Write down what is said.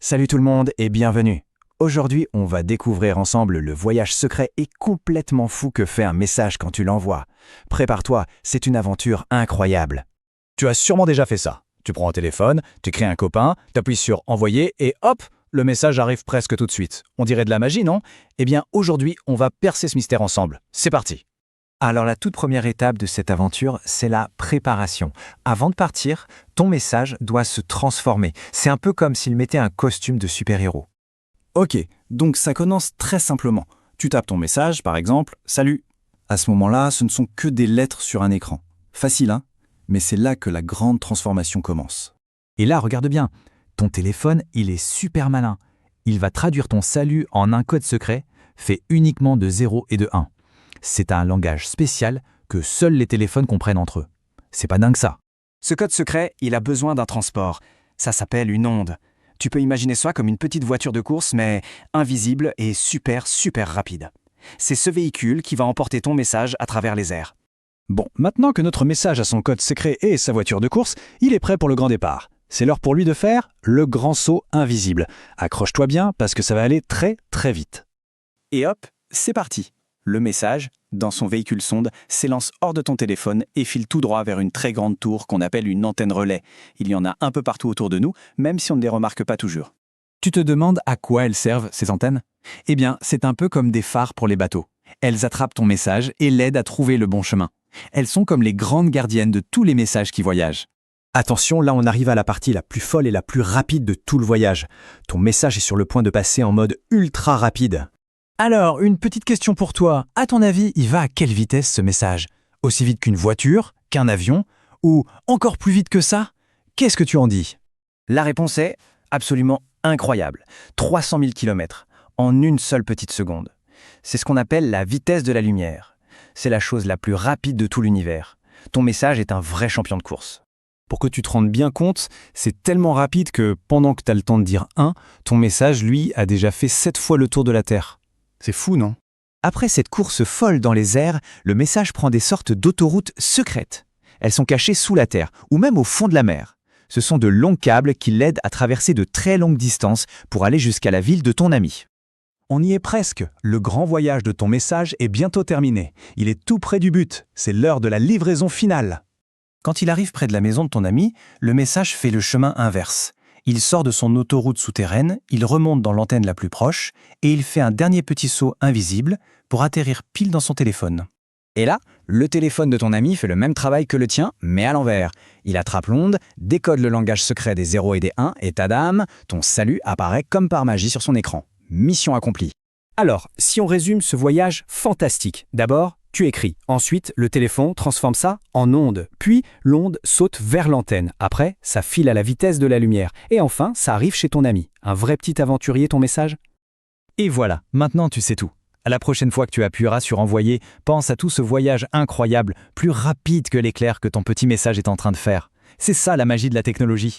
Salut tout le monde et bienvenue. Aujourd'hui, on va découvrir ensemble le voyage secret et complètement fou que fait un message quand tu l'envoies. Prépare-toi, c'est une aventure incroyable. Tu as sûrement déjà fait ça. Tu prends un téléphone, tu crées un copain, tu appuies sur envoyer et hop, le message arrive presque tout de suite. On dirait de la magie, non? Eh bien, aujourd'hui, on va percer ce mystère ensemble. C'est parti. Alors la toute première étape de cette aventure, c'est la préparation. Avant de partir, ton message doit se transformer. C'est un peu comme s'il mettait un costume de super-héros. Ok, donc ça commence très simplement. Tu tapes ton message, par exemple, salut. À ce moment-là, ce ne sont que des lettres sur un écran. Facile, hein? Mais c'est là que la grande transformation commence. Et là, regarde bien, ton téléphone, il est super malin. Il va traduire ton salut en un code secret fait uniquement de 0 et de 1. C'est un langage spécial que seuls les téléphones comprennent entre eux. C'est pas dingue ça. Ce code secret, il a besoin d'un transport. Ça s'appelle une onde. Tu peux imaginer ça comme une petite voiture de course, mais invisible et super rapide. C'est ce véhicule qui va emporter ton message à travers les airs. Bon, maintenant que notre message a son code secret et sa voiture de course, il est prêt pour le grand départ. C'est l'heure pour lui de faire le grand saut invisible. Accroche-toi bien parce que ça va aller très vite. Et hop, c'est parti. Le message, dans son véhicule sonde, s'élance hors de ton téléphone et file tout droit vers une très grande tour qu'on appelle une antenne relais. Il y en a un peu partout autour de nous, même si on ne les remarque pas toujours. Tu te demandes à quoi elles servent, ces antennes? Eh bien, c'est un peu comme des phares pour les bateaux. Elles attrapent ton message et l'aident à trouver le bon chemin. Elles sont comme les grandes gardiennes de tous les messages qui voyagent. Attention, là on arrive à la partie la plus folle et la plus rapide de tout le voyage. Ton message est sur le point de passer en mode ultra rapide. Alors, une petite question pour toi. À ton avis, il va à quelle vitesse ce message? Aussi vite qu'une voiture, qu'un avion, ou encore plus vite que ça? Qu'est-ce que tu en dis? La réponse est absolument incroyable. 300 000 km en une seule petite seconde. C'est ce qu'on appelle la vitesse de la lumière. C'est la chose la plus rapide de tout l'univers. Ton message est un vrai champion de course. Pour que tu te rendes bien compte, c'est tellement rapide que pendant que tu as le temps de dire 1, ton message, lui, a déjà fait 7 fois le tour de la Terre. C'est fou, non? Après cette course folle dans les airs, le message prend des sortes d'autoroutes secrètes. Elles sont cachées sous la terre ou même au fond de la mer. Ce sont de longs câbles qui l'aident à traverser de très longues distances pour aller jusqu'à la ville de ton ami. On y est presque. Le grand voyage de ton message est bientôt terminé. Il est tout près du but. C'est l'heure de la livraison finale. Quand il arrive près de la maison de ton ami, le message fait le chemin inverse. Il sort de son autoroute souterraine, il remonte dans l'antenne la plus proche et il fait un dernier petit saut invisible pour atterrir pile dans son téléphone. Et là, le téléphone de ton ami fait le même travail que le tien, mais à l'envers. Il attrape l'onde, décode le langage secret des 0 et des 1 et tadam, ton salut apparaît comme par magie sur son écran. Mission accomplie. Alors, si on résume ce voyage fantastique, d'abord, tu écris. Ensuite, le téléphone transforme ça en onde. Puis, l'onde saute vers l'antenne. Après, ça file à la vitesse de la lumière. Et enfin, ça arrive chez ton ami. Un vrai petit aventurier, ton message? Et voilà, maintenant tu sais tout. À la prochaine fois que tu appuieras sur envoyer, pense à tout ce voyage incroyable, plus rapide que l'éclair que ton petit message est en train de faire. C'est ça la magie de la technologie.